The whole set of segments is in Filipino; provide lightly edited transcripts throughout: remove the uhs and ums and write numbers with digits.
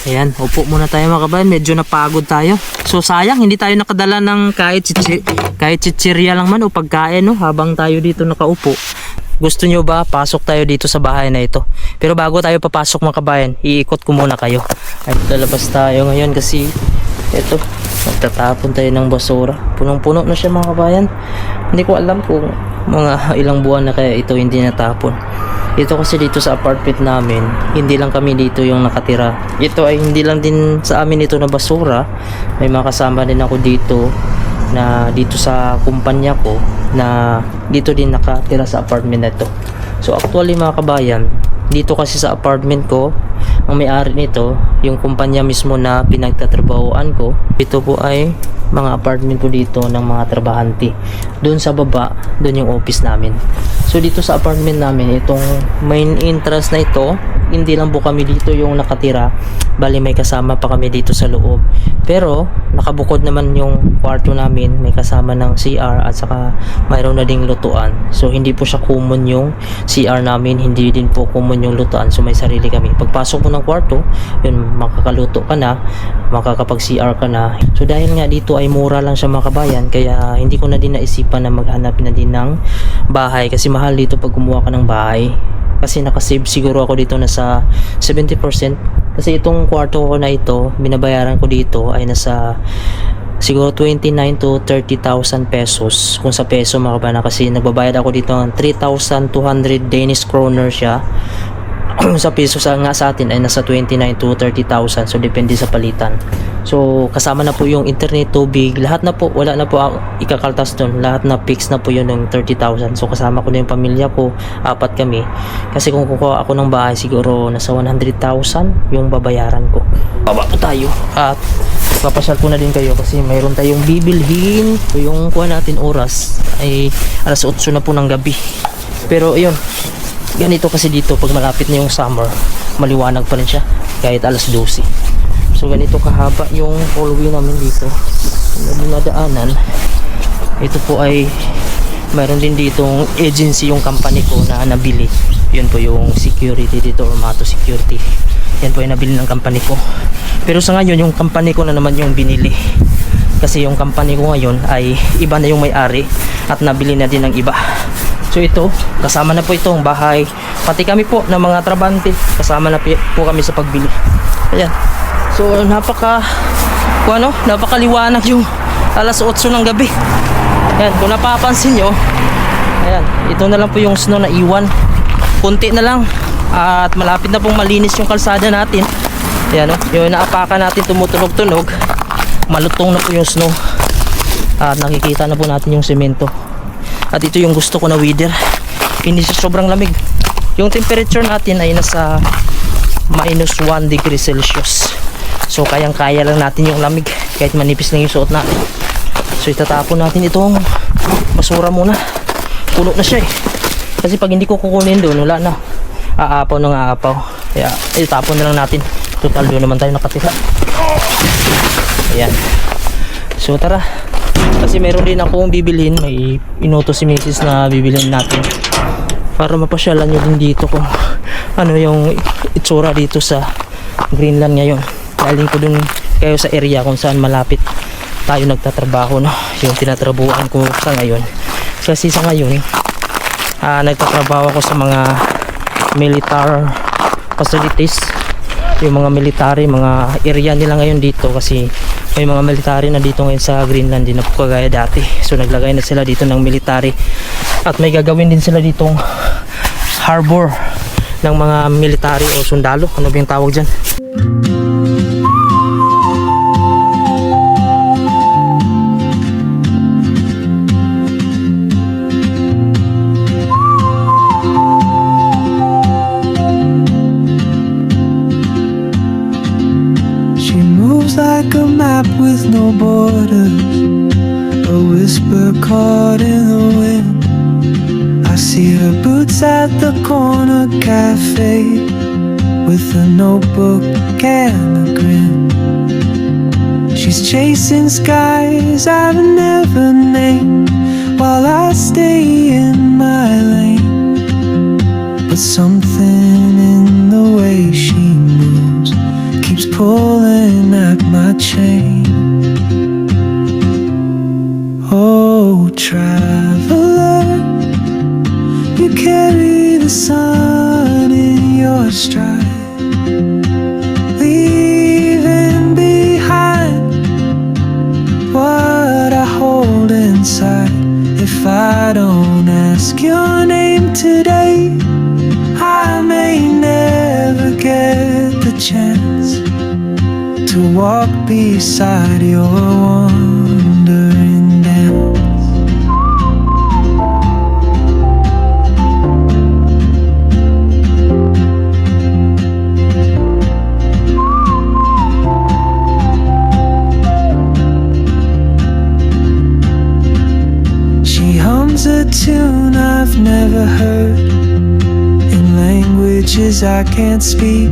Ayan, upo muna tayo mga kabayan. Medyo napagod tayo. So sayang, hindi tayo nakadala ng kahit chichirya lang man o pagkain, no? Habang tayo dito nakaupo. Gusto nyo ba pasok tayo dito sa bahay na ito? Pero bago tayo papasok mga kabayan, iikot ko muna kayo. Ay, lalabas tayo ngayon kasi ito, magtatapon tayo ng basura. Punong-puno na siya mga kabayan. Hindi ko alam kung mga ilang buwan na kaya ito hindi natapon. Ito kasi dito sa apartment namin, hindi lang kami dito yung nakatira. Ito ay hindi lang din sa amin ito na basura. May mga kasama din ako dito na dito sa kumpanya ko na dito din nakatira sa apartment na ito. So actually mga kabayan, dito kasi sa apartment ko, ang may-ari nito, yung kumpanya mismo na pinagtatrabahoan ko. Ito po ay mga apartment po dito ng mga trabahante. Doon sa baba, doon yung office namin. So dito sa apartment namin, itong main entrance na ito, hindi lang po kami dito yung nakatira, bali may kasama pa kami dito sa loob. Pero nakabukod naman yung kwarto namin, may kasama ng CR at saka mayroon na ding lutuan. So hindi po siya common yung CR namin, hindi din po common yung lutuan. So may sarili kami. Pagpasok mo ng kwarto, yun, makakaluto ka na, makakapag CR ka na. So dahil nga dito ay mura lang siya mga kabayan, kaya hindi ko na din naisipan na maghanap na din ng bahay kasi mahal dito pag kumuha ka ng bahay. Kasi nakasave siguro ako dito nasa 70%. Kasi itong kwarto ko na ito, binabayaran ko dito ay nasa siguro 29 to 30,000 pesos. Kung sa peso mga kabayan, kasi nagbabayad ako dito ng 3,200 Danish kroner siya. Sa peso sa atin ay nasa 29 to 30,000. So depende sa palitan. So kasama na po yung internet, tubig, lahat na po, wala na po ikakaltas doon. Lahat na fix na po yun ng 30,000. So kasama ko na yung pamilya ko, 4 kami. Kasi kung kukuha ako ng bahay, siguro nasa 100,000 yung babayaran ko. Baba po tayo at papasyal ko na din kayo kasi mayroon tayong bibilhin. So yung kuha natin oras ay alas 8 na po ng gabi. Pero ayun, ganito kasi dito pag malapit na yung summer, maliwanag pa rin siya kahit alas 12. So ganito kahaba yung hallway namin dito na dinadaanan. Ito po ay mayroon din ditong agency yung company ko na nabili. Yun po yung security dito, Ormato Security. Yan po yung nabili ng company ko. Pero sa ngayon yung company ko na naman yung binili. Kasi yung company ko ngayon ay iba na yung may-ari at nabili na din ng iba. So ito, kasama na po itong bahay. Pati kami po ng mga trabante, kasama na po kami sa pagbili. Ayan. So napakaliwanag yung alas 8 ng gabi. Ayan, kung napapansin nyo, ayan, ito na lang po yung snow na iwan. Kunti na lang at malapit na pong malinis yung kalsada natin. Ayan, yung naapakan natin tumutunog-tunog, malutong na po yung snow. At nakikita na po natin yung semento. At ito yung gusto ko na weather. Hindi siya sobrang lamig. Yung temperature natin ay nasa minus 1 degree Celsius. So kayang-kaya lang natin yung lamig kahit manipis lang yung suot natin. So itatapon natin itong basura muna. Puno na siya eh. Kasi pag hindi ko kukunin doon, wala na. Aapaw na nga aapaw. Kaya itatapon na lang natin. Total doon naman tayo nakatira. Ayan. So tara. Kasi meron din akong bibilhin. May inuto si Mrs. na bibilhin natin para mapasyalan nyo din dito kung ano yung itsura dito sa Greenland ngayon. Galing ko dun kayo sa area kung saan malapit tayo nagtatrabaho, no? Yung tinatrabuhan ko sa ngayon. Kasi sa ngayon nagtatrabaho ako sa mga military facilities. Yung mga military, mga area nila ngayon dito kasi may mga military na dito ngayon sa Greenland, din na po kagaya dati. So naglagay na sila dito ng military at may gagawin din sila ditong harbor ng mga military o sundalo, ano ba yung tawag dyan. Like a map with no borders, a whisper caught in the wind. I see her boots at the corner cafe with a notebook and a grin. She's chasing skies I've never named while I stay in my lane. But something in the way she moves keeps keeps pulling at my chain. Oh, traveler, you carry the sun in your stride, leaving behind what I hold inside. If I don't ask your name today, I may never get the chance to walk beside your wandering dance. She hums a tune I've never heard in languages I can't speak.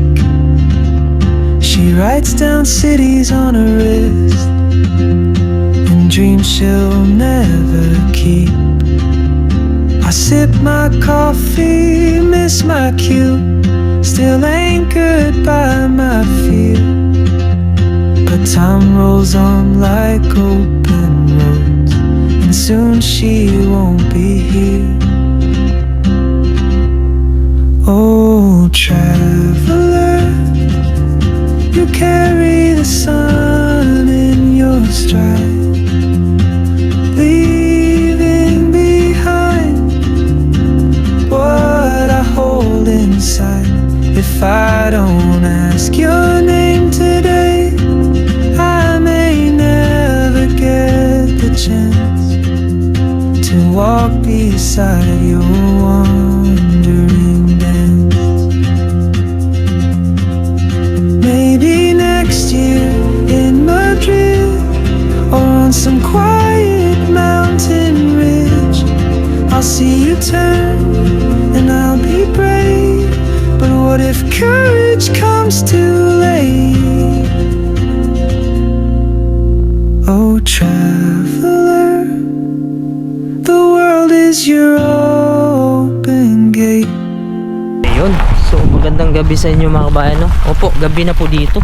She writes down cities on her wrist and dreams she'll never keep. I sip my coffee, miss my cue, still anchored by my fear. But time rolls on like open roads, and soon she won't be here. Oh, traveler, you carry the sun in your stride, leaving behind what I hold inside. If I don't ask your name today, I may never get the chance to walk beside your wandering dance. Maybe next year in Madrid, or on some quiet mountain ridge, I'll see you turn and I'll be brave. But what if courage comes too late? Oh, traveler, the world is your open gate. Ayun. So magandang gabi sa inyo mga kabayan, no? Opo, gabi na po dito.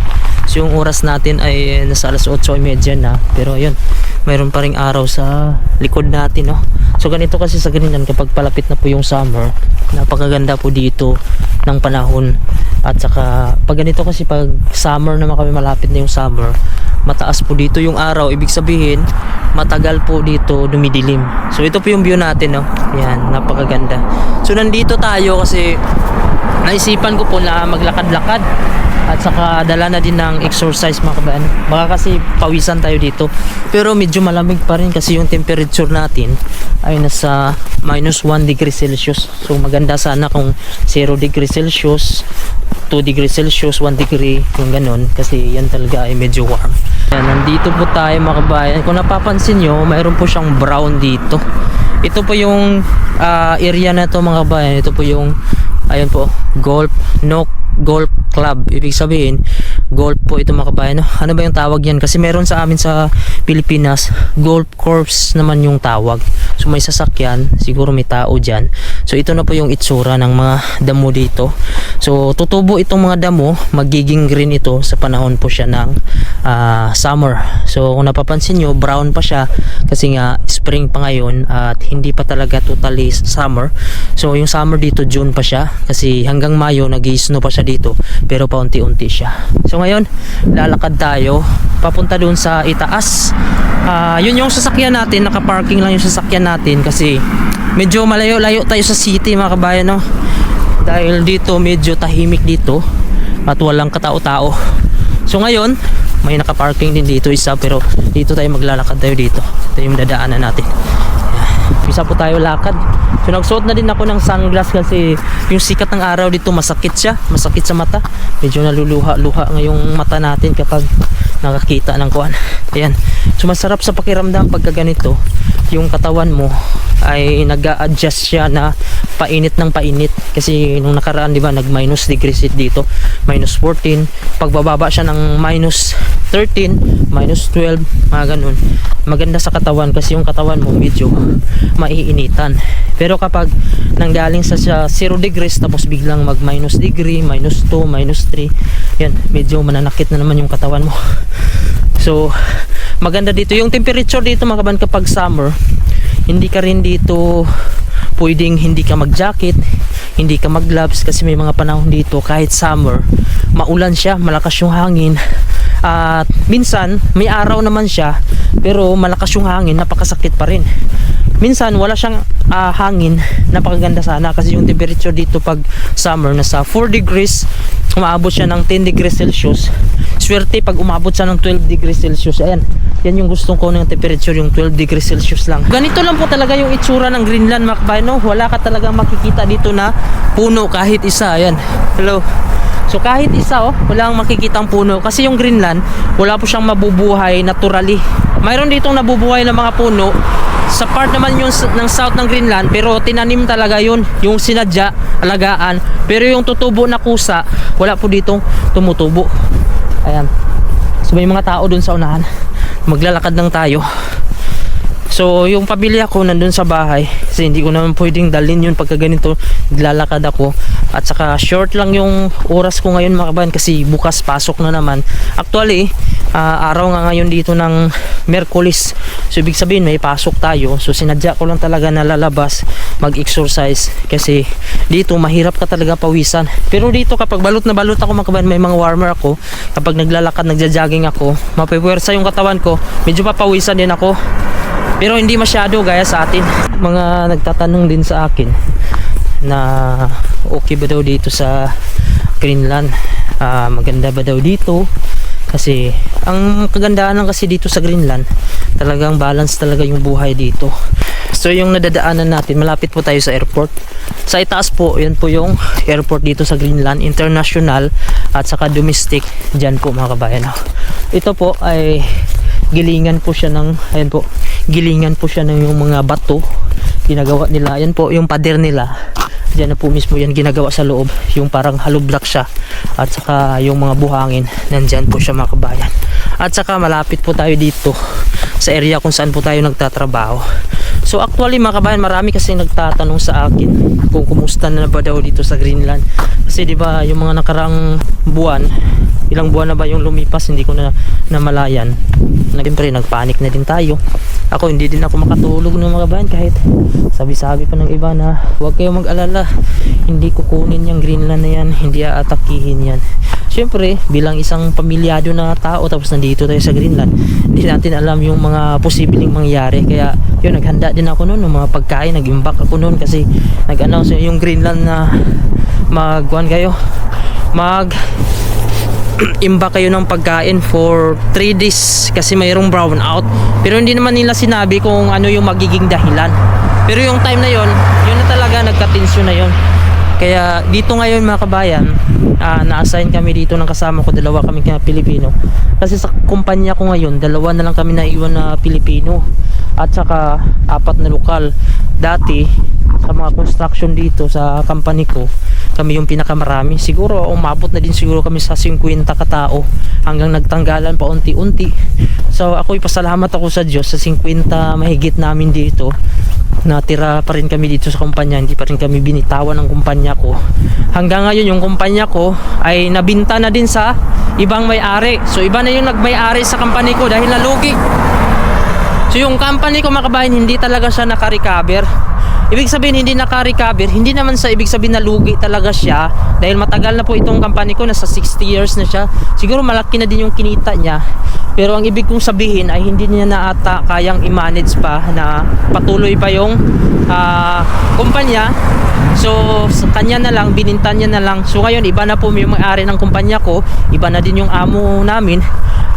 So yung oras natin ay nasa alas 8:30 na. Pero ayun, mayroon pa ring araw sa likod natin, no? So ganito kasi sa ganinan kapag palapit na po yung summer, napakaganda po dito ng panahon. At saka pag ganito kasi pag summer naman kami, malapit na yung summer, mataas po dito yung araw. Ibig sabihin matagal po dito dumidilim. So ito po yung view natin, no? Yan, napakaganda. So nandito tayo kasi naisipan ko po na maglakad-lakad at saka dala na din ng exercise mga kabayan. Baka kasi pawisan tayo dito, pero medyo malamig pa rin kasi yung temperature natin ay nasa -1 degree Celsius. So maganda sana kung 0 degree Celsius, 2 degree Celsius, 1 degree, yung ganun, kasi yan talaga ay medyo warm. Yan, nandito po tayo mga kabayan. Kung napapansin nyo, mayroon po siyang brown dito. Ito po yung area na to mga kabayan. Ito po yung, ayun po, Golf Club. Ibig sabihin golf po ito mga kabayan. Ano ba yung tawag yan? Kasi meron sa amin sa Pilipinas, golf course naman yung tawag. So may sasakyan, siguro may tao dyan. So ito na po yung itsura ng mga damo dito. So tutubo itong mga damo, magiging green ito sa panahon po siya ng summer. So kung napapansin nyo, brown pa siya kasi nga spring pa ngayon at hindi pa talaga totally summer. So yung summer dito, June pa siya kasi hanggang Mayo nag-i-snow pa siya dito, pero paunti-unti siya. So ngayon, lalakad tayo papunta doon sa itaas. Yun yung sasakyan natin, naka-parking lang yung sasakyan natin kasi medyo malayo-layo tayo sa city mga kabayan, no? Dahil dito medyo tahimik dito at walang katao-tao. So ngayon, may naka-parking din dito isa, pero dito tayo maglalakad tayo dito. Ito yung dadaanan natin. Isa po tayo lakad. So nagsuot na din ako ng sunglass kasi yung sikat ng araw dito masakit siya, masakit sa mata. Medyo naluluha-luha ngayong mata natin kapag nakakita ng kuwan. Ayan. So masarap sa pakiramdam pagka ganito, yung katawan mo ay nag-a-adjust siya na painit ng painit. Kasi nung nakaraan, di ba, nag -degrees dito, -14. Pagbababa siya ng 13, minus 12, mga ganun. Maganda sa katawan kasi yung katawan mo medyo maiinitan. Pero kapag nanggaling sa 0 degrees tapos biglang mag minus degree, minus 2, minus 3, yan, medyo mananakit na naman yung katawan mo. So maganda dito yung temperature dito mga kaban kapag summer. Hindi ka rin dito pwedeng hindi ka mag jacket, hindi ka mag gloves kasi may mga panahon dito kahit summer maulan siya, malakas yung hangin. At minsan may araw naman siya pero malakas yung hangin, napakasakit pa rin. Minsan wala siyang hangin, napakaganda sana kasi yung temperature dito pag summer nasa 4 degrees, umaabot siya ng 10 degrees Celsius. Swerte pag umabot siya ng 12 degrees Celsius. Ayan, yan yung gustong ko ng temperature, yung 12 degrees Celsius lang. Ganito lang po talaga yung itsura ng Greenland mga kabayan, no? Wala ka talagang makikita dito na puno kahit isa. Ayan, hello. So kahit isa wala kang makikitang puno kasi yung Greenland wala po siyang mabubuhay naturally. Mayroon ditong nabubuhay ng mga puno sa part naman yung ng south ng Greenland pero tinanim talaga yun, yung sinadya, alagaan. Pero yung tutubo na kusa wala po ditong tumutubo. Ayan. So may mga tao dun sa unahan. Maglalakad lang tayo. So yung pamilya ko nandun sa bahay kasi hindi ko naman pwedeng dalhin yun pagka ganito, naglalakad ako. At saka short lang yung oras ko ngayon mga kabayan kasi bukas pasok na naman. Actually araw nga ngayon dito ng Merkulis, so ibig sabihin may pasok tayo. So sinadya ko lang talaga na lalabas mag-exercise kasi dito mahirap ka talaga pawisan. Pero dito kapag balot na balot ako mga kabayan, may mga warmer ako. Kapag naglalakad, nagja-jogging ako, mapipuwersa yung katawan ko, medyo papawisan din ako. Pero hindi masyado gaya sa atin. Mga nagtatanong din sa akin na okay ba daw dito sa Greenland, maganda ba daw dito. Kasi ang kagandahan lang kasi dito sa Greenland, talagang balance talaga yung buhay dito. So yung nadadaanan natin, malapit po tayo sa airport. Sa itaas po, yan po yung airport dito sa Greenland, international at saka domestic. Dyan po mga kabayan. Ito po ay gilingan po siya ng, ayan po, gilingan po siya ng yung mga bato ginagawa nila. Ayan po yung pader nila, diyan na po mismo yan ginagawa sa loob, yung parang hollow block siya. At saka yung mga buhangin nandyan po siya mga kabayan. At saka malapit po tayo dito sa area kung saan po tayo nagtatrabaho. So actually mga kabayan, marami kasi nagtatanong sa akin kung kumusta na ba daw dito sa Greenland. Kasi di ba yung mga nakaraang buwan, ilang buwan na ba yung lumipas, hindi ko na namalayan. Siyempre nagpanik na din tayo. Ako hindi din ako makatulog ng mga kabayan kahit sabi-sabi pa ng iba na huwag kayong mag-alala, hindi kukunin yung Greenland na yan, hindi aatakihin yan. Siyempre bilang isang pamilyado na tao tapos nandito tayo sa Greenland, hindi natin alam yung mga posibleng mangyari. Kaya yun, naghanda din ako noon ng mga pagkain, nag-imbak ako noon kasi nag-announce yung Greenland na mag-kuhan kayo, imba kayo ng pagkain for 3 days kasi mayroong brown out. Pero hindi naman nila sinabi kung ano yung magiging dahilan. Pero yung time na yon, yun na talaga, nagka-tensyon na yon. Kaya dito ngayon mga kabayan, na-assign kami dito ng kasama ko, 2 kami kaya Pilipino. Kasi sa kumpanya ko ngayon, 2 na lang kami naiwan na Pilipino at saka 4 na lokal. Dati sa mga construction dito sa company ko, kami yung pinakamarami. Siguro umabot na din siguro kami sa 50 katao hanggang nagtanggalan pa unti-unti. So ako'y pasalamat ako sa Diyos sa 50 mahigit namin dito. Natira pa rin kami dito sa kumpanya, hindi pa rin kami binitawan ng kumpanya ko. Hanggang ngayon yung kumpanya ko ay nabinta na din sa ibang may-ari. So iba na yung nagmay-ari sa company ko dahil nalugi. So yung company ko mga kabayan, hindi talaga siya naka-recover. Ibig sabihin hindi naka-recover, hindi naman sa ibig sabihin na lugi talaga siya dahil matagal na po itong company ko, nasa 60 years na siya. Siguro malaki na din yung kinita niya. Pero ang ibig kong sabihin ay hindi niya na ata kayang i-manage pa na patuloy pa yung kumpanya. So sa kanya na lang, bininta niya na lang. So ngayon iba na po yung may-ari ng kumpanya ko, iba na din yung amo namin.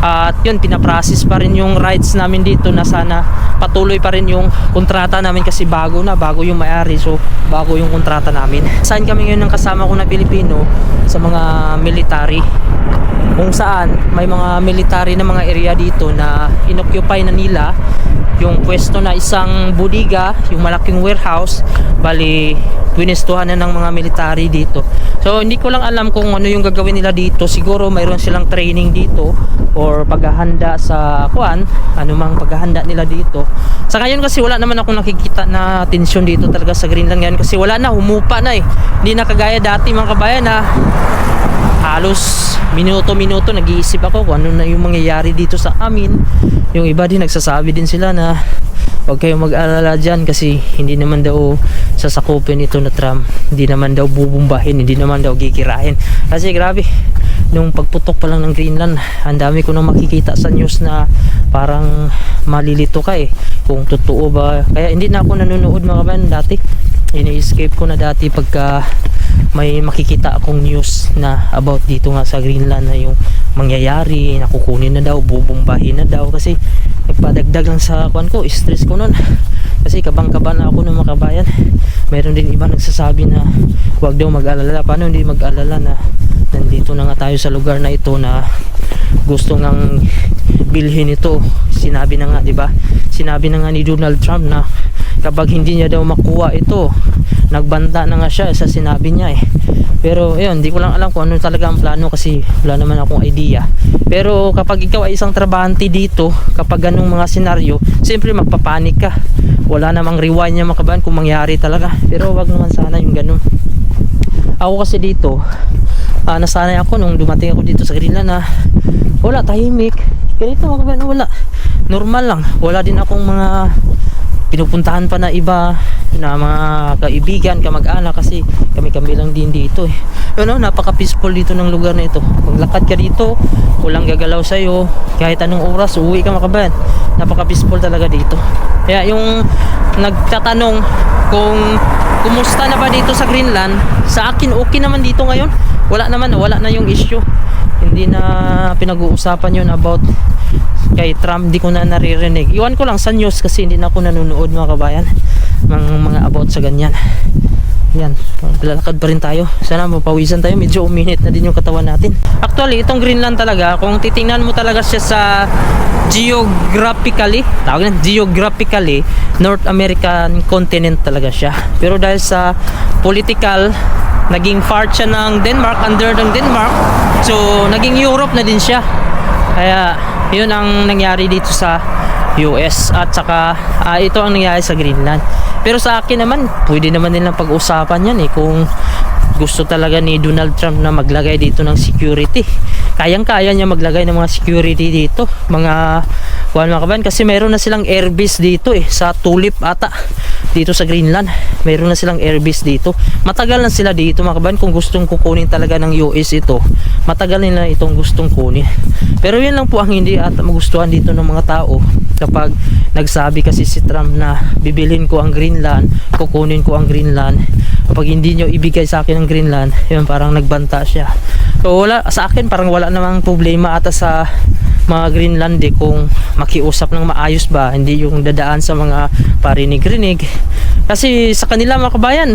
At yun, pinaprocess pa rin yung rights namin dito na sana patuloy pa rin yung kontrata namin kasi bago yung may-ari, so bago yung kontrata namin. Saan kami ngayon ng kasama ko na Pilipino sa mga military, kung saan may mga military na mga area dito na inoccupy na nila yung pwesto na isang budiga, yung malaking warehouse. Bali, pwinestuhan na ng mga military dito. So hindi ko lang alam kung ano yung gagawin nila dito. Siguro mayroon silang training dito or paghahanda sa kuan, anumang paghahanda nila dito. Sa ngayon kasi wala naman akong nakikita na tensyon dito talaga sa Greenland ngayon, kasi wala na, humupa na eh. Hindi na kagaya dati mga kabayan na halos minuto-minuto nag-iisip ako kung ano na yung mangyayari dito sa amin. Yung iba din nagsasabi din sila na huwag kayong mag-alala dyan kasi hindi naman daw sasakupin ito na Trump, hindi naman daw bubumbahin, hindi naman daw gigirahin. Kasi grabe, nung pagputok pa lang ng Greenland, ang dami ko nang makikita sa news na parang malilito ka eh kung totoo ba. Kaya hindi na ako nanonood mga kabayan dati. Ini-escape ko na dati pagka may makikita akong news na about dito nga sa Greenland na yung mangyayari, nakukunin na daw, bubumbahin na daw. Kasi nagpadagdag lang sa kwan ko, stress ko nun. Kasi kabang-kaba na ako ng mga kabayan. Meron din iba nagsasabi na huwag daw mag-alala. Paano hindi mag-alala na nandito na nga tayo sa lugar na ito na gusto ngang bilhin ito. Sinabi na nga, di ba? Sinabi na nga ni Donald Trump na kapag hindi niya daw makuha ito, nagbanta na nga siya sa sinabi niya eh. Pero ayun, hindi ko lang alam kung ano talaga ang plano kasi wala naman akong idea. Pero kapag ikaw ay isang trabahante dito, kapag ganung mga senaryo, siyempre magpapanik ka. Wala namang rewind niya makabahan kung mangyari talaga. Pero wag naman sana yung ganun. Ako kasi dito, nasanay ako nung dumating ako dito sa Greenland na wala, tahimik. Ganito makabahan, wala. Normal lang. Wala din akong mga pinupuntahan pa na iba na mga kaibigan, kamag-anak kasi kami lang din dito eh. Yun, napaka peaceful dito ng lugar na ito. Maglakad ka dito, walang gagalaw sa'yo, kahit anong oras uwi ka makabayan. Napaka peaceful talaga dito. Kaya yung nagtatanong kung kumusta na ba dito sa Greenland, sa akin okay naman dito ngayon. Wala na yung issue. Hindi na pinag-uusapan yun about kay Trump, di ko na naririnig. Iwan ko lang sa news kasi hindi na ako nanonood mga kabayan mga about sa ganyan. Yan, lalakad pa rin tayo. Sana mapawisan tayo, medyo uminit na din yung katawan natin. Actually, itong Greenland talaga, kung titingnan mo talaga siya sa geographically, North American continent talaga siya. Pero dahil sa political, naging part siya ng Denmark, under ng Denmark, so naging Europe na din siya. Kaya yun ang nangyari dito sa US at saka ito ang nangyari sa Greenland. Pero sa akin naman, pwede naman nilang pag-usapan yan eh kung gusto talaga ni Donald Trump na maglagay dito ng security. Kayang-kaya niya maglagay ng mga security dito, mga kabayan, kasi mayroon na silang airbase dito eh sa Tulip ata dito sa Greenland. Mayroon na silang airbase dito. Matagal na sila dito mga kabayan. Kung gustong kukunin talaga ng US ito, matagal nila itong gustong kunin. Pero yun lang po ang hindi at magustuhan dito ng mga tao. Kapag nagsabi kasi si Trump na bibilhin ko ang Greenland, kukunin ko ang Greenland, kapag hindi nyo ibigay sa akin ang Greenland, yun parang nagbanta siya. So wala, sa akin parang wala namang problema ata sa mga Greenland eh, kung makiusap ng maayos ba, hindi yung dadaan sa mga parinig-rinig. Kasi sa kanila mga kabayan,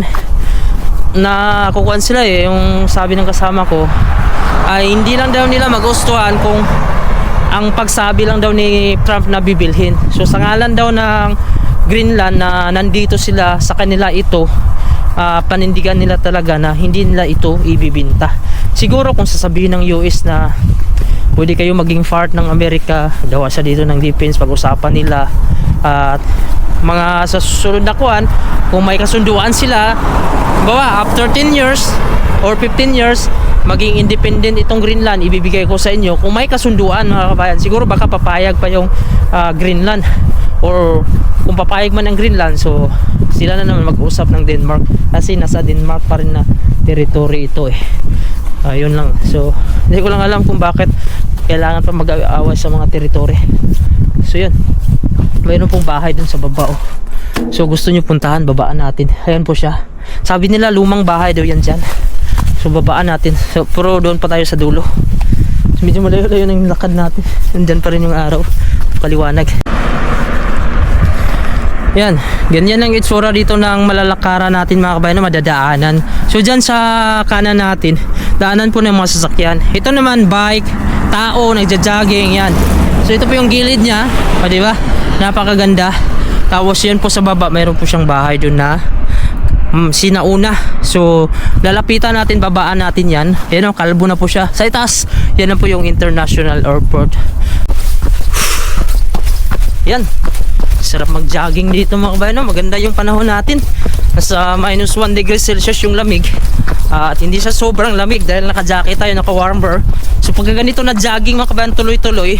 na kukuhan sila eh, yung sabi ng kasama ko ay hindi lang daw nila magustuhan kung ang pagsabi lang daw ni Trump na bibilhin. So sa ngalan daw ng Greenland na nandito sila sa kanila ito, panindigan nila talaga na hindi nila ito ibibinta. Siguro kung sasabihin ng US na pwede kayo maging part ng Amerika, dawa sa dito ng defense, pag-usapan nila at mga sa susunod na kuan, kung may kasunduan sila, bawa after 10 years or 15 years maging independent itong Greenland, ibibigay ko sa inyo. Kung may kasunduan mga kabayan, siguro baka papayag pa yung Greenland, or kung papayag man ang Greenland, so sila na naman mag-usap ng Denmark kasi nasa Denmark pa rin na territory ito eh. Yun lang. So hindi ko lang alam kung bakit kailangan pa mag-aaway sa mga territory. So yun, mayroon pong bahay dun sa baba oh. So gusto nyo puntahan, babaan natin. Ayan po siya. Sabi nila lumang bahay daw yan dyan. So babaan natin. So, pero doon pa tayo sa dulo. So, medyo malayo-layo ng lakad natin. Nandyan pa rin yung araw. Kaliwanag. Yan. Ganyan ang itsura dito ng malalakaran natin mga kabayan na madadaanan. So dyan sa kanan natin, daanan po ng mga sasakyan. Ito naman bike, tao, nagja-jogging. Yan. So ito po yung gilid niya. O diba? Napakaganda. Tapos yan po sa baba, mayroon po siyang bahay doon na sinauna. So lalapitan natin, babaan natin yan. Yan o, kalbo na po siya. Sa itaas, yan na po yung International Airport. Yan, sarap mag-jogging dito mga kabayan. Maganda yung panahon natin. Nasa minus 1 degrees Celsius yung lamig. At hindi siya sobrang lamig dahil naka-jacket tayo, naka-warmer. So pag ganito na jogging mga kabayan, tuloy-tuloy,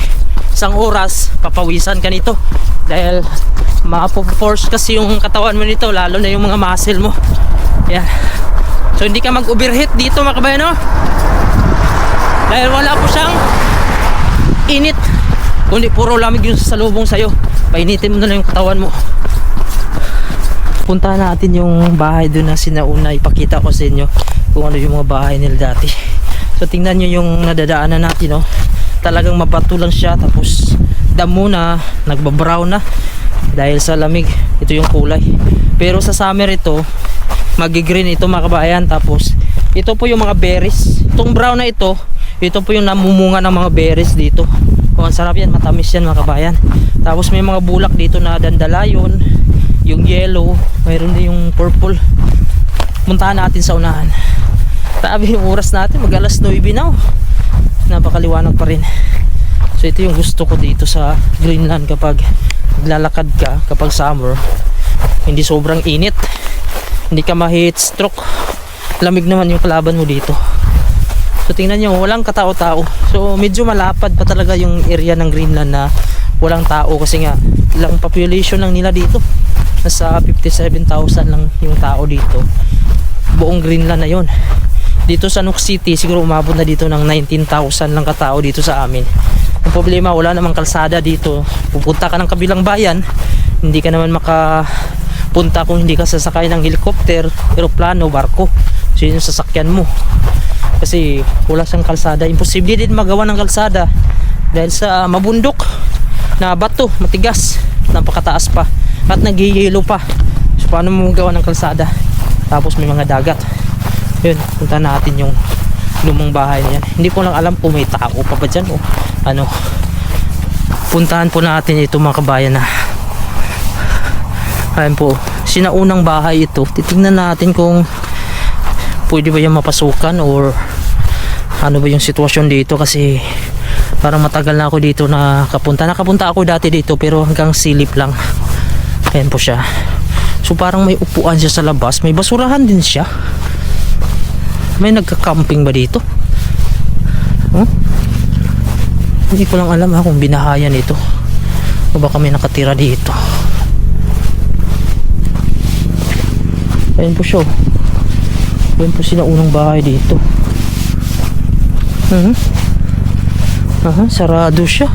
isang oras, papawisan ka nito. Dahil ma-force kasi yung katawan mo nito, lalo na yung mga muscle mo. Yan. So hindi ka mag-overheat dito mga kabayan, no? Dahil wala po siyang init, kundi puro lamig yung sasalubong sa'yo. Painitin mo na lang yung katawan mo. Punta natin yung bahay doon na sinauna. Ipakita ko sa inyo kung ano yung mga bahay nila dati. So tingnan nyo yung nadadaanan natin, no? Talagang mabato lang siya, tapos damo na, nagbabrown na dahil sa lamig. Ito yung kulay. Pero sa summer ito, magi-green ito mga kabayan. Tapos ito po yung mga berries. Itong brown na ito po yung namumunga ng mga berries dito. Oh, ang sarap yan, matamis yan mga kabayan. Tapos may mga bulak dito na dandelion, yung yellow, mayroon din yung purple. Puntahan natin sa unahan. Sabi yung oras natin, mag alas 9 na. Napakaliwanag pa rin. So ito yung gusto ko dito sa Greenland kapag naglalakad ka, kapag summer. Hindi sobrang init, hindi ka ma-heat stroke, lamig naman yung kalaban mo dito. So tingnan nyo, walang katao-tao. So medyo malapad pa talaga yung area ng Greenland na walang tao, kasi nga ilang population lang nila dito. Nasa 57,000 lang yung tao dito, buong Greenland na yon. Dito sa Nuuk City siguro umabot na dito ng 19,000 lang katao dito sa amin. Ang problema, wala namang kalsada dito. Pupunta ka ng kabilang bayan, hindi ka naman makapunta kung hindi ka sasakay ng helicopter, eroplano, barko. So yun yung sasakyan mo, kasi wala siyang kalsada. Imposible din magawa ng kalsada dahil sa mabundok na bato, matigas, napakataas pa, at nag-yelo pa. So paano mo magawa ng kalsada? Tapos may mga dagat. Yun, punta natin yung lumang bahay niyan. Hindi ko lang alam kung may tao pa ba dyan o ano. Puntahan po natin ito mga kabayan na. Ayan po, sinaunang bahay ito. Titingnan natin kung pwede ba yung mapasukan or ano ba yung sitwasyon dito, kasi parang matagal na ako dito nakapunta ako dati dito, pero hanggang silip lang. Ayan po siya. So parang may upuan siya sa labas, may basurahan din siya. May nagka-camping ba dito? Hindi ko lang alam kung binahayan ito o baka may nakatira dito. Ayan po siya. Ayan po sinaunang bahay dito. Sarado siya.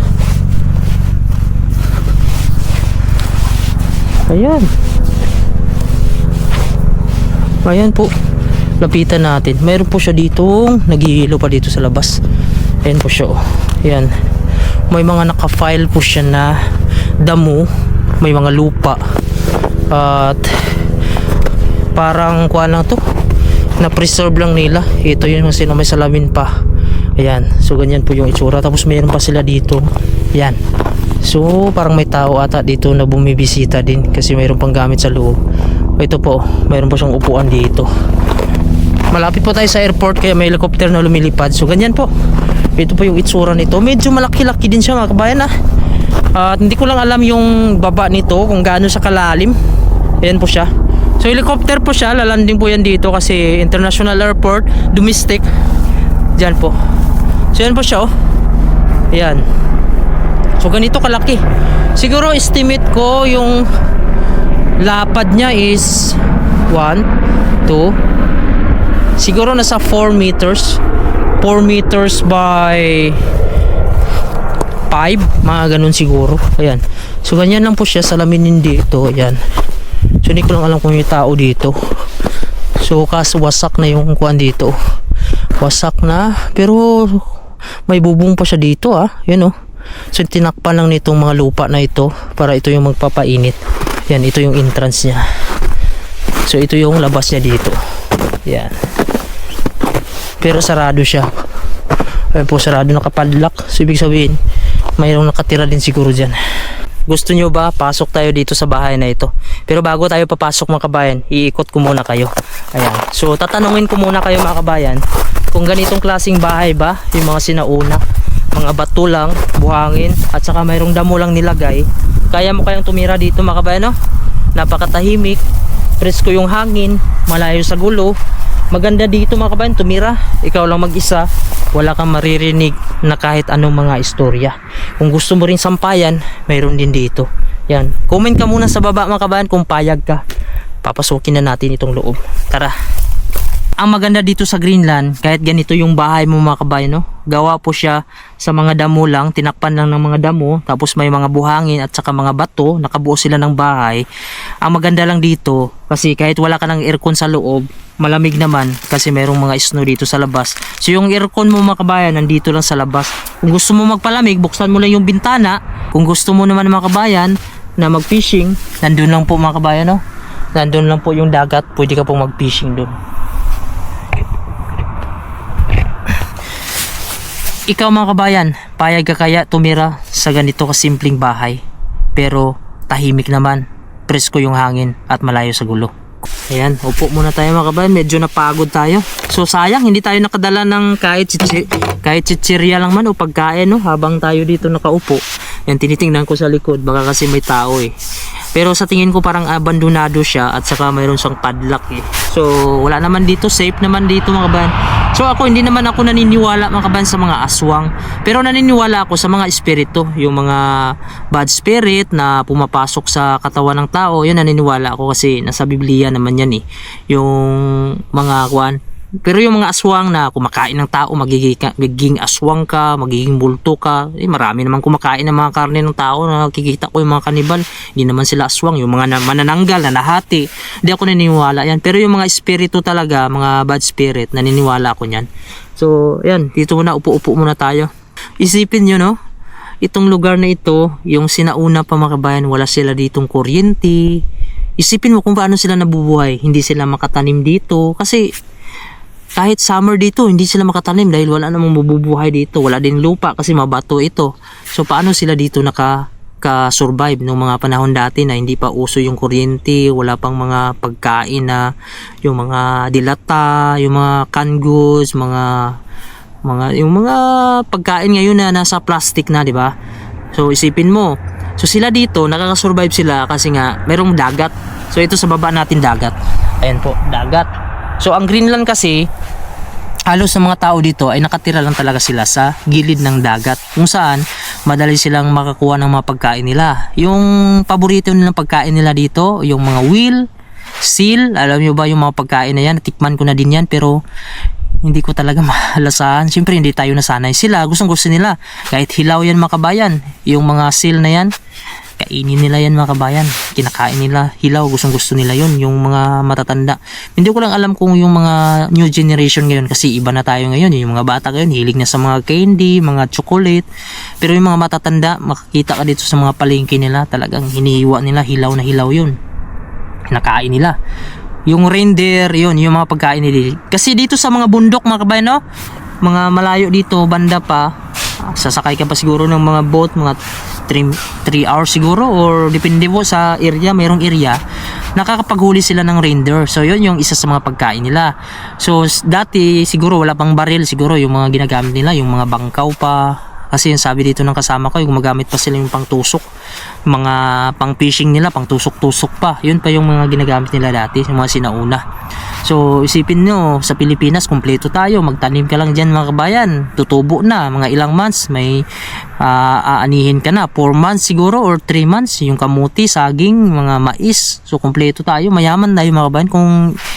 Ayan. Ayan po. Lapitan natin. Mayroon po siya ditong naghihilo pa dito sa labas. Ayan po siya. Ayan. May mga naka-file po siya na damo. May mga lupa. At parang kuha lang to, na-preserve lang nila. Ito yun kasi na may salamin pa. Ayan. So ganyan po yung itsura. Tapos mayroon pa sila dito. Ayan. So parang may tao ata dito na bumibisita din, kasi mayroon pang gamit sa loob. Ito po, mayroon po siyang upuan dito. Malapit po tayo sa airport, kaya may helicopter na lumilipad. So ganyan po. Ito po yung itsura nito. Medyo malaki-laki din siya mga kabayan. At hindi ko lang alam yung baba nito kung gaano sa kalalim. Ayan po siya. So helicopter po siya, lalanding po yan dito kasi International Airport, domestic. Diyan po. So yan po siya, oh. Ayan. So ganito kalaki. Siguro estimate ko yung lapad niya is 1, 2, siguro nasa 4 meters. 4 meters by 5, mga ganun siguro. Ayan. So ganyan lang po siya, salaminin dito. Ayan. So hindi ko lang alam kung yung tao dito. So kas wasak na yung kuan dito. Wasak na, pero may bubong pa siya dito, Yan, oh. So tinakpan lang nitong mga lupa na ito para ito yung magpapainit. Yan, ito yung entrance niya. So ito yung labas niya dito. Yan. Pero sarado siya. Ayan po, sarado, nakapadlock. So ibig sabihin mayroong nakatira din siguro dyan. Gusto nyo ba pasok tayo dito sa bahay na ito? Pero bago tayo papasok mga kabayan, iikot ko muna kayo. Ayan. So tatanungin ko muna kayo mga kabayan, kung ganitong klaseng bahay ba, yung mga sinauna, mga bato lang, buhangin, at saka mayroong damo lang nilagay, kaya mo kayang tumira dito mga kabayan, no? Napakatahimik, presko yung hangin, malayo sa gulo. Maganda dito mga kabayan tumira, ikaw lang mag-isa, wala kang maririnig na kahit anong mga istorya. Kung gusto mo rin sampayan, mayroon din dito. Yan, comment ka muna sa baba mga kabayan kung payag ka. Papasukin na natin itong loob. Tara. Ang maganda dito sa Greenland, kahit ganito yung bahay mo mga kabayan, no? Gawa po siya sa mga damo lang, tinakpan lang ng mga damo, tapos may mga buhangin at saka mga bato, nakabuo sila ng bahay. Ang maganda lang dito, kasi kahit wala ka ng aircon sa loob, malamig naman kasi mayroong mga snow dito sa labas. So yung aircon mo mga kabayan, nandito lang sa labas. Kung gusto mo magpalamig, buksan mo lang yung bintana. Kung gusto mo naman mga kabayan na mag-fishing, nandun lang po mga kabayan, no? Nandun lang po yung dagat, pwede ka pong mag-fishing dun. Ikaw mga kabayan, payag ka kaya tumira sa ganito kasimpleng bahay? Pero tahimik naman, presko yung hangin at malayo sa gulo. Ayan, upo muna tayo mga kabayan, medyo napagod tayo. So sayang, hindi tayo nakadala ng kahit chichirya lang man o pagkain, no? Habang tayo dito nakaupo. Yan, tinitingnan ko sa likod, baka kasi may tao eh. Pero sa tingin ko parang abandonado siya at saka mayroon siyang padlock eh. So wala naman dito, safe naman dito mga kabayan. So ako, hindi naman ako naniniwala mga kabayan sa mga aswang. Pero naniniwala ako sa mga espiritu, yung mga bad spirit na pumapasok sa katawan ng tao. Yun naniniwala ako kasi nasa Biblia naman yan eh. Yung mga kwan. Pero yung mga aswang na kumakain ng tao, magiging aswang ka, magiging multo ka. Eh, marami naman kumakain ng mga karne ng tao na nakikita ko yung mga kanibal. Hindi naman sila aswang, yung mga manananggal, na nahati. Hindi ako naniniwala yan. Pero yung mga espiritu talaga, mga bad spirit, naniniwala ako yan. So, yan, dito muna, upo-upo muna tayo. Isipin nyo, no? Itong lugar na ito, yung sinauna pa mga kabayan, wala sila ditong kuryente. Isipin mo kung paano sila nabubuhay. Hindi sila makatanim dito. Kasi kahit summer dito, hindi sila makatanim dahil wala namang mabubuhay dito. Wala din lupa kasi mabato ito. So paano sila dito naka-survive nung mga panahon dati na hindi pa uso yung kuryente, wala pang mga pagkain na yung mga dilata, yung mga canned goods, yung mga pagkain ngayon na nasa plastic na, di ba? So isipin mo, so sila dito nakaka-survive sila kasi nga merong dagat. So ito sa baba natin dagat. Ayan po, dagat. So ang Greenland kasi, halos sa mga tao dito ay nakatira lang talaga sila sa gilid ng dagat, kung saan madali silang makakuha ng mga pagkain nila. Yung paborito nilang pagkain nila dito, yung mga whale, seal, alam nyo ba yung mga pagkain na yan? Tikman ko na din yan pero hindi ko talaga mahalasahan. Siyempre hindi tayo nasanay. Sila gustong gusto nila, kahit hilaw yan mga kabayan, yung mga seal na yan, kainin nila yan mga kabayan, kinakain nila hilaw, gustong gusto nila yon, yung mga matatanda. Hindi ko lang alam kung yung mga new generation ngayon, kasi iba na tayo ngayon, yung mga bata ngayon hilig na sa mga candy, mga chocolate. Pero yung mga matatanda, makikita ka dito sa mga palengke nila, talagang hinihiwa nila, hilaw na hilaw yun, kinakain nila. Yung reindeer, yun, yung mga pagkain nila. Kasi dito sa mga bundok mga kabayan, no? Mga malayo dito, banda pa, sasakay ka pa siguro ng mga boat, mga 3 hours siguro, or depende po sa area, mayroong area nakakapaghuli sila ng reindeer. So yun yung isa sa mga pagkain nila. So dati siguro wala pang baril, siguro yung mga ginagamit nila yung mga bangkaw pa, kasi yung sabi dito ng kasama ko, yung gumagamit pa sila yung pangtusok, mga pang fishing nila, pang tusok-tusok pa, yun pa yung mga ginagamit nila dati, yung mga sinauna. So isipin nyo, sa Pilipinas kompleto tayo, magtanim ka lang dyan mga kabayan, tutubo na, mga ilang months, may aanihin ka na, 4 months siguro or 3 months, yung kamuti, saging, mga mais. So kompleto tayo, mayaman tayo mga kabayan kung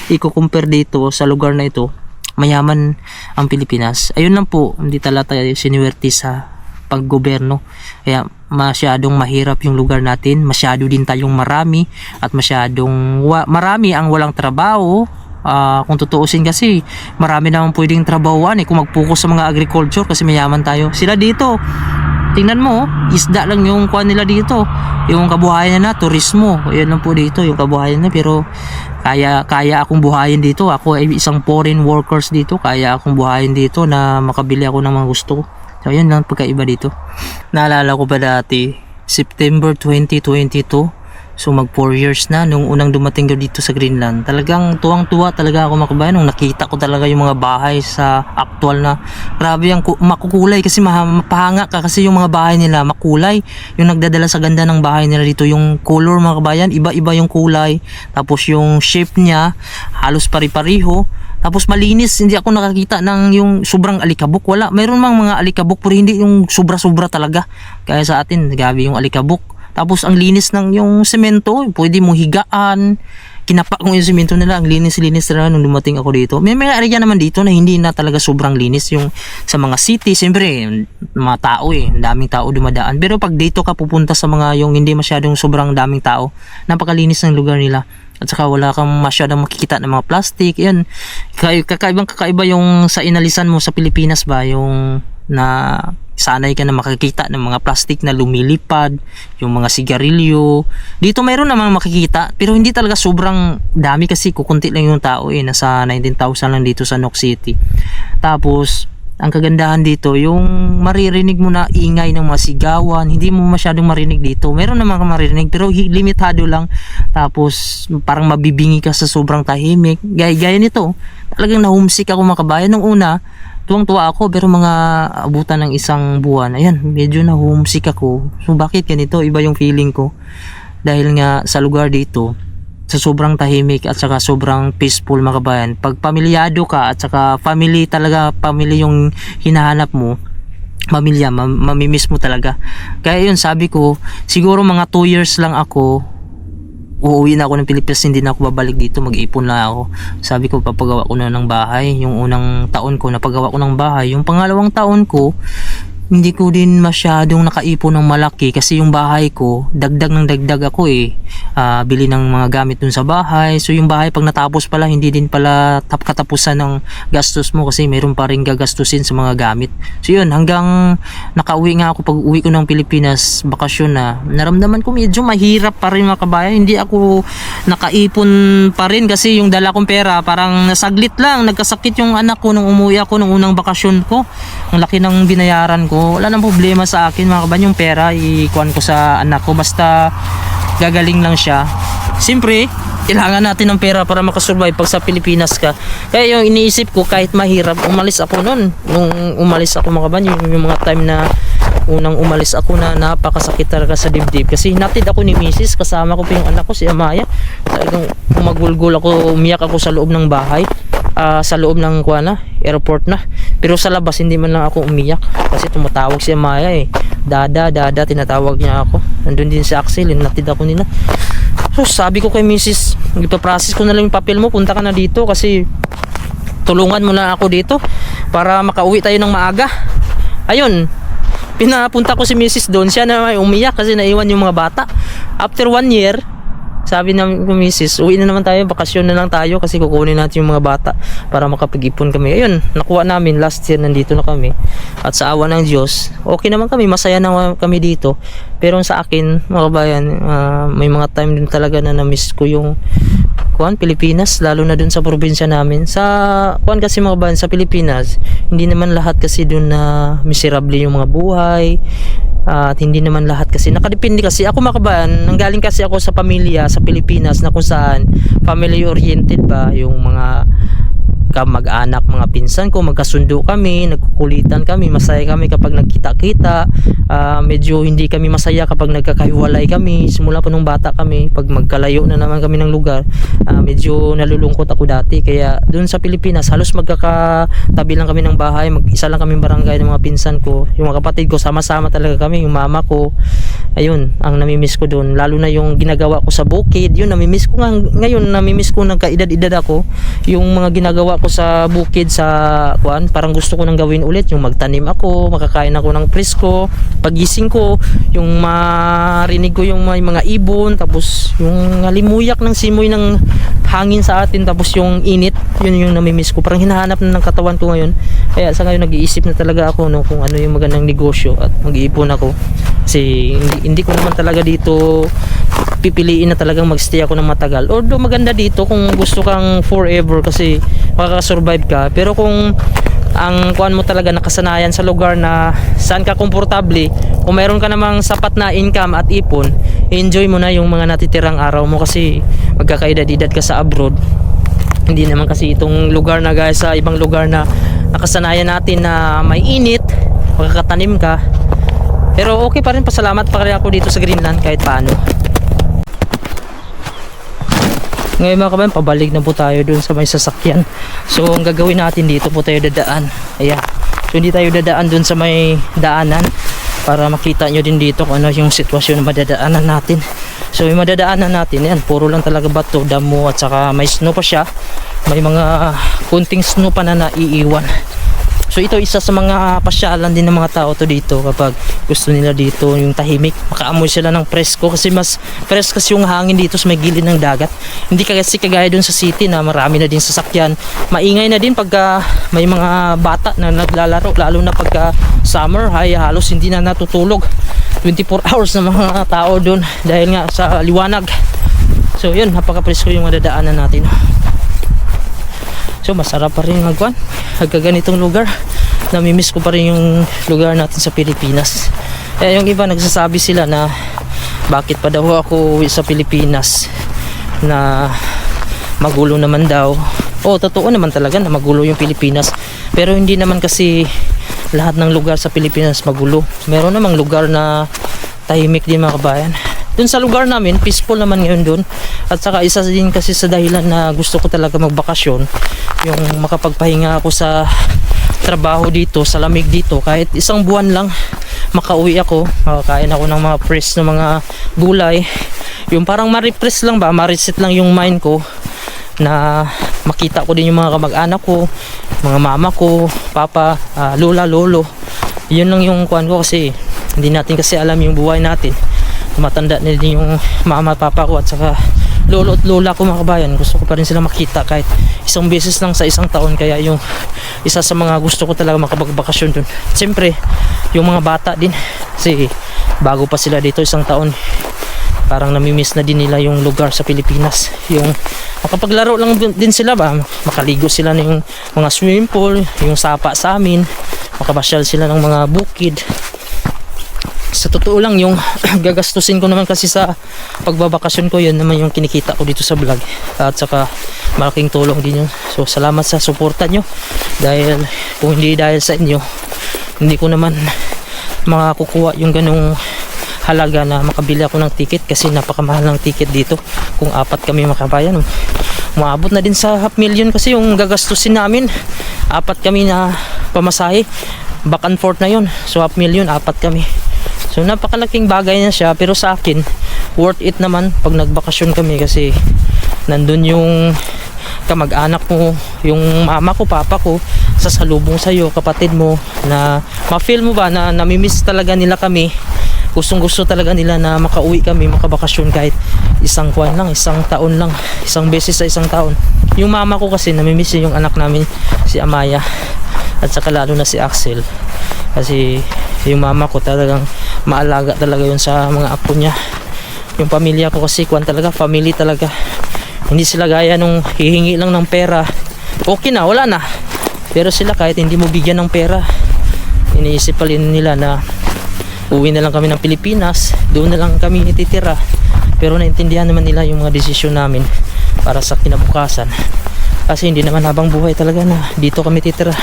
i-compare dito sa lugar na ito. Mayaman ang Pilipinas. Ayun lang po, hindi talaga tayo sinuwerte sa paggoberno. Kaya masyadong mahirap yung lugar natin, masyado din tayong marami, at masyadong marami ang walang trabaho. Kung tutuusin kasi, marami naman pwedeng trabahoan kung mag-focus sa mga agriculture kasi mayaman tayo. Sila dito, tingnan mo, isda lang yung kuha nila dito. Yung kabuhayan na, turismo. Ayun lang po dito, yung kabuhayan na. Pero kaya akong buhayin dito. Ako ay isang foreign workers dito. Kaya akong buhayin dito na makabili ako ng mga gusto ko. So yun lang pagkaiba dito. Naalala ko pa dati, September 2022. So mag 4 years na nung unang dumating ko dito sa Greenland. Talagang tuwang-tuwa talaga ako mga kabayan nung nakita ko talaga yung mga bahay sa actual na. Grabe yung makukulay kasi mapahanga ka kasi yung mga bahay nila makulay. Yung nagdadala sa ganda ng bahay nila dito, yung color mga kabayan, iba-iba yung kulay. Tapos yung shape niya halos pari-pariho. Tapos malinis, hindi ako nakakita ng yung sobrang alikabok. Wala, mayroon mang mga alikabok pero hindi yung sobra-sobra talaga. Kaya sa atin, gabi yung alikabok. Tapos ang linis ng yung semento, pwede mo higaan. Kinapak ko yung semento nila, ang linis-linis na nung dumating ako dito. May mga area naman dito na hindi na talaga sobrang linis yung sa mga city. Siyempre, mga tao ang daming tao dumadaan. Pero pag dito ka pupunta sa mga yung hindi masyadong sobrang daming tao, napakalinis ng lugar nila. At saka wala kang masyadong makikita ng mga plastic. Yan, kakaiba yung sa inalisan mo sa Pilipinas ba, yung na sanay ka na makikita ng mga plastic na lumilipad, yung mga sigarilyo. Dito mayroon namang makikita pero hindi talaga sobrang dami kasi kukunti lang yung tao nasa 19,000 lang dito sa Nook City. Tapos ang kagandahan dito yung maririnig mo na ingay ng mga sigawan, hindi mo masyadong marinig dito. Meron namang maririnig pero limitado lang. Tapos parang mabibingi ka sa sobrang tahimik. Gaya nito, talagang na-homesick ako mga kabayan nung una. Tuwang-tuwa ako pero mga abutan ng isang buwan, ayan, medyo na homesick ako. So bakit ganito? Iba yung feeling ko. Dahil nga sa lugar dito, sa sobrang tahimik at saka sobrang peaceful mga kabayan. Pag pamilyado ka at saka family talaga, family yung hinahanap mo, pamilya, mamimiss mo talaga. Kaya yun, sabi ko, siguro mga 2 years lang ako, uuwi na ako ng Pilipinas, hindi na ako babalik dito, mag-ipon na ako. Sabi ko, papagawa ko na ng bahay. Yung unang taon ko, napagawa ko ng bahay. Yung pangalawang taon ko, hindi ko din masyadong nakaipon ng malaki kasi yung bahay ko, dagdag ng dagdag ako bili ng mga gamit dun sa bahay. So yung bahay pag natapos pala, hindi din pala katapusan ng gastos mo kasi meron pa rin gagastusin sa mga gamit. So yun, hanggang nakauwi nga ako, pag uwi ko ng Pilipinas, bakasyon na, naramdaman ko medyo mahirap pa rin mga kabayan. Hindi ako nakaipon pa rin kasi yung dala kong pera parang nasaglit lang. Nagkasakit yung anak ko nung umuwi ako nung unang bakasyon ko. Ang laki ng binayaran ko. Wala nang problema sa akin mga kabayan, yung pera ikuan ko sa anak ko basta gagaling lang siya. Siyempre kailangan natin ng pera para makasurvive pag sa Pilipinas ka. Kaya yung iniisip ko, kahit mahirap, umalis ako noon. Nung umalis ako mga kabayan, yung mga time na unang umalis ako na napakasakit talaga sa dibdib kasi hinatid ako ni Mrs. kasama ko pa yung anak ko si Amaya. Talagang magulgul ako, umiyak ako sa loob ng bahay, sa loob ng airport na. Pero sa labas hindi man lang ako umiyak kasi tumatawag si Amaya Dada, tinatawag niya ako. Nandun din si Axel, hinatid ako nila. So sabi ko kay Mrs., ipaprocess ko na lang yung papel mo, punta ka na dito kasi tulungan mo na ako dito para makauwi tayo ng maaga. Ayun, pinapunta ko si Mrs. doon, siya na may umiyak kasi naiwan yung mga bata. After 1 year, sabi ng Mrs., uwi na naman tayo, bakasyon na lang tayo kasi kukunin natin yung mga bata para makapag-ipon kami. Ayun, nakuha namin last year, nandito na kami. At sa awa ng Diyos, okay naman kami, masaya na kami dito. Pero sa akin, mga kabayan, may mga time din talaga na na-miss ko yung Pilipinas, lalo na dun sa probinsya namin. Sa kasi mga kabayan, sa Pilipinas, hindi naman lahat kasi dun na miserable yung mga buhay. At hindi naman lahat kasi nakadepende kasi ako mga kabayan, nanggaling kasi ako sa pamilya sa Pilipinas na kung saan family oriented ba, yung mga kamag-anak, mga pinsan ko, magkasundo kami, nagkukulitan kami, masaya kami kapag nagkita-kita. Medyo hindi kami masaya kapag nagkakahiwalay kami simula pa nung bata kami. Pag magkalayo na naman kami ng lugar, medyo nalulungkot ako dati. Kaya dun sa Pilipinas halos magkakatabi lang kami ng bahay, mag-isa lang kami barangay ng mga pinsan ko, yung mga kapatid ko, sama-sama talaga kami, yung mama ko. Ayun, ang namimiss ko dun, lalo na yung ginagawa ko sa bukid. Yun, namimiss ko ngayon, namimiss ko ng kaedad-edad ako, yung mga ginagawa ko sa bukid, sa parang gusto ko nang gawin ulit, yung magtanim ako, makakain ako ng presko, pagising ko, yung marinig ko yung may mga ibon, tapos yung limuyak ng simoy ng hangin sa atin, tapos yung init, yun yung namimiss ko, parang hinahanap na ng katawan ko ngayon. Kaya sa ngayon nag-iisip na talaga ako kung ano yung magandang negosyo at mag-iipon ako kasi hindi ko naman talaga dito pipiliin na talagang magstay ako ng matagal. Although maganda dito kung gusto kang forever kasi makaka-survive ka, pero kung ang kuan mo talaga nakasanayan sa lugar na saan ka komportable. Kung meron ka namang sapat na income at ipon, enjoy mo na yung mga natitirang araw mo kasi magkakaedad-edad ka sa abroad. Hindi naman kasi itong lugar na guys, sa ibang lugar na nakasanayan natin na may init, makakatanim ka. Pero okay pa rin, pasalamat pa rin ako dito sa Greenland kahit paano. Ngayon mga kabayan, pabalik na po tayo dun sa may sasakyan. So ang gagawin natin, dito po tayo dadaan. Ayan. So hindi tayo dadaan dun sa may daanan para makita nyo din dito kung ano yung sitwasyon na madadaanan natin. So yung madadaanan natin, yan, puro lang talaga bato, damo at saka may snow pa siya. May mga kunting snow pa na naiiwan. So ito isa sa mga pasyalan din ng mga tao to dito kapag gusto nila dito yung tahimik. Makaamoy sila ng presko kasi mas fresh kasi yung hangin dito sa may gilid ng dagat. Hindi kasi kagaya dun sa city na marami na din sasakyan. Maingay na din pagka may mga bata na naglalaro, lalo na pagka summer ay halos hindi na natutulog. 24 hours na mga tao dun dahil nga sa liwanag. So yun, napaka-presko yung madadaanan natin. So masarap pa rin magkuhan ganitong lugar. Namimiss ko pa rin yung lugar natin sa Pilipinas. Eh yung iba nagsasabi sila na bakit pa daw ako uwi sa Pilipinas, na magulo naman daw. Oh, totoo naman talaga na magulo yung Pilipinas. Pero hindi naman kasi lahat ng lugar sa Pilipinas magulo. Meron namang lugar na tahimik din mga kabayan. Dun sa lugar namin, peaceful naman ngayon dun. At saka isa din kasi sa dahilan na gusto ko talaga magbakasyon, yung makapagpahinga ako sa trabaho dito, sa lamig dito. Kahit isang buwan lang, makauwi ako, makakain ako ng mga fresh na mga gulay. Yung parang ma-refresh lang ba, ma-reset lang yung mind ko, na makita ko din yung mga kamag-anak ko, mga mama ko, papa, lola, lolo. Yun lang yung kuan ko kasi hindi natin kasi alam yung buhay natin. Matanda na din yung mama at papa ko at saka lolo at lola ko mga kabayan. Gusto ko pa rin sila makita kahit isang beses lang sa isang taon. Kaya yung isa sa mga gusto ko talaga makapagbakasyon dun. Siyempre yung mga bata din kasi bago pa sila dito isang taon, parang namimiss na din nila yung lugar sa Pilipinas. Yung makapaglaro lang din sila ba, makaligo sila na yung mga swimming pool, yung sapa sa amin, makapasyal sila ng mga bukid. Sa totoo lang yung gagastusin ko naman kasi sa pagbabakasyon ko, yun naman yung kinikita ko dito sa vlog at saka malaking tulong din yun. So salamat sa suporta nyo, dahil kung hindi dahil sa inyo, hindi ko naman makakukuha yung ganong halaga na makabili ako ng ticket kasi napakamahal ng ticket dito. Kung apat kami makabayan, maabot na din sa 500,000 kasi yung gagastusin namin. Apat kami na pamasahe, back and forth na yun. So 500,000, apat kami. So napakalaking bagay na siya, pero sa akin worth it naman pag nagbakasyon kami kasi nandun yung kamag-anak mo, yung mama ko, papa ko, sasalubong sa'yo, kapatid mo, na ma-feel mo ba na namimiss talaga nila kami. Gustong gusto talaga nila na makauwi kami, makabakasyon kahit isang kuwan lang, isang taon lang, isang beses sa isang taon. Yung mama ko kasi namimiss yung anak namin, si Amaya, at saka lalo na si Axel. Kasi yung mama ko talagang maalaga talaga yun sa mga apo niya. Yung pamilya ko kasi kuwan talaga, family talaga. Hindi sila gaya nung hihingi lang ng pera, okay na, wala na. Pero sila kahit hindi mo bigyan ng pera, iniisip pa rin nila na uwi na lang kami ng Pilipinas, doon na lang kami ititira. Pero naintindihan naman nila yung mga desisyon namin para sa kinabukasan. Kasi hindi naman habang buhay talaga na dito kami titira.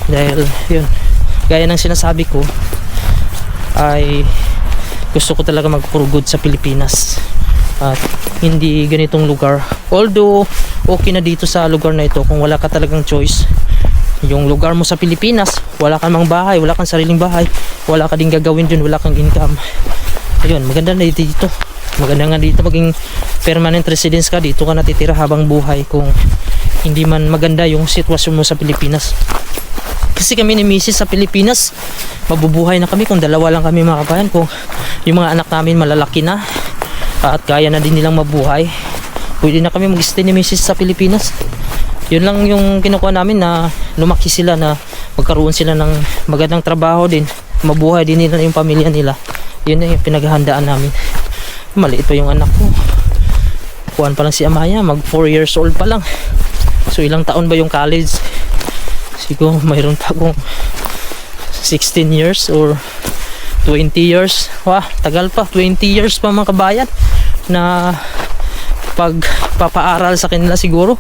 Dahil yun, gaya ng sinasabi ko, ay gusto ko talaga mag-for good sa Pilipinas at hindi ganitong lugar. Although okay na dito sa lugar na ito kung wala ka talagang choice. Yung lugar mo sa Pilipinas, wala kang mang bahay, wala kang sariling bahay, wala ka din gagawin dun, wala kang income. Ayun, maganda na dito. Maganda nga dito maging permanent residence ka, dito ka natitira habang buhay kung hindi man maganda yung sitwasyon mo sa Pilipinas. Kasi kami ni Mrs. sa Pilipinas, mabubuhay na kami kung dalawa lang kami mga kabayan. Kung yung mga anak namin malalaki na at kaya na din nilang mabuhay, pwede na kami mag-stay ni Mrs. sa Pilipinas. Yun lang yung kinukuha namin, na lumaki sila, na magkaroon sila ng magandang trabaho din, mabuhay din nila yung pamilya nila. Yun na yung pinaghahandaan namin. Maliit pa yung anak ko, kuwan pa lang si Amaya, mag 4 years old pa lang. So ilang taon ba yung college? Siguro mayroon pa akong 16 years or 20 years. Wah, tagal pa. 20 years pa mga kabayan na pagpapaaral sa kanila siguro.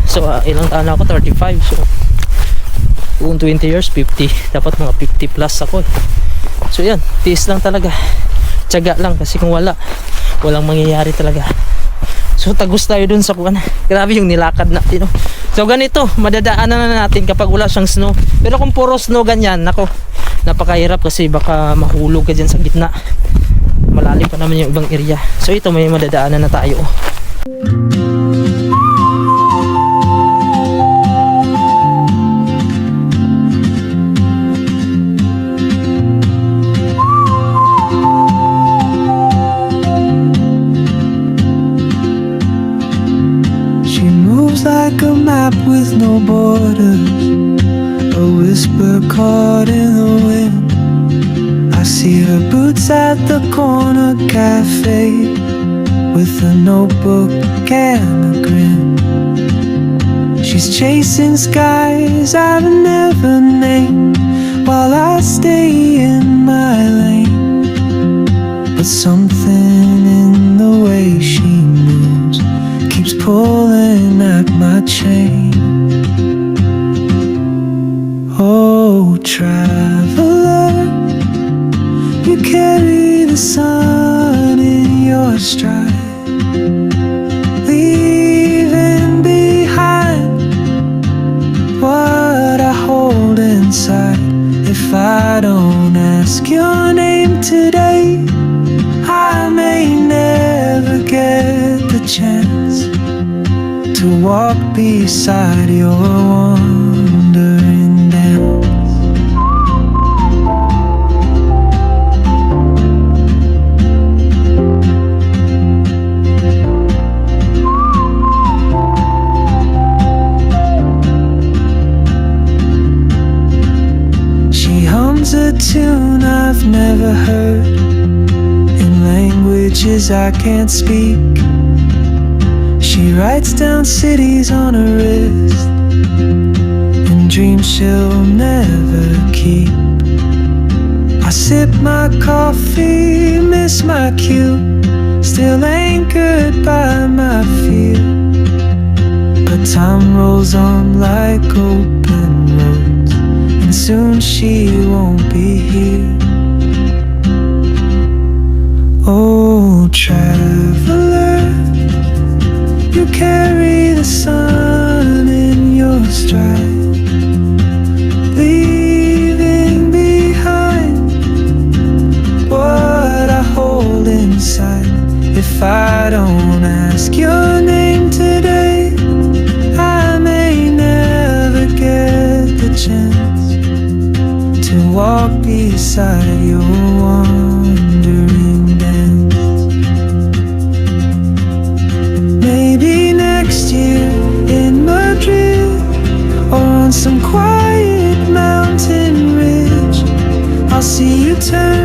So ilang taon na ako? 35. So kung 20 years, 50. Dapat mga 50 plus ako eh. So yan, tiis lang talaga. Tiyaga lang kasi kung walang mangyayari talaga. So tagus tayo dun sa kuwan. Grabe yung nilakad natin, no? So ganito, madadaanan na natin kapag wala siyang snow. Pero kung puro snow ganyan, nako, napakahirap kasi baka mahulog ka dyan sa gitna. Malalim pa naman yung ibang area. So ito, may madadaanan na tayo. She moves like a map with no borders, a whisper caught in the wind. I see her boots at the corner cafe with a notebook and a grin. She's chasing skies I've never named while I stay in my lane. But something in the way she moves keeps pulling at my chain. Oh, traveler, you carry the sun in your stride, leaving behind what I hold inside. If I don't ask your name today, I may never get the chance to walk beside your wandering dance. She hums a tune I've never heard in languages I can't speak. She writes down cities on her wrist and dreams she'll never keep. I sip my coffee, miss my cue, still anchored by my fear. But time rolls on like open roads, and soon she won't be here. Oh, traveler, you carry the sun in your stride, leaving behind what I hold inside. If I don't ask your name today, I may never get the chance to walk beside your wandering dance. Maybe next year in Madrid, or on some quiet mountain ridge, I'll see you turn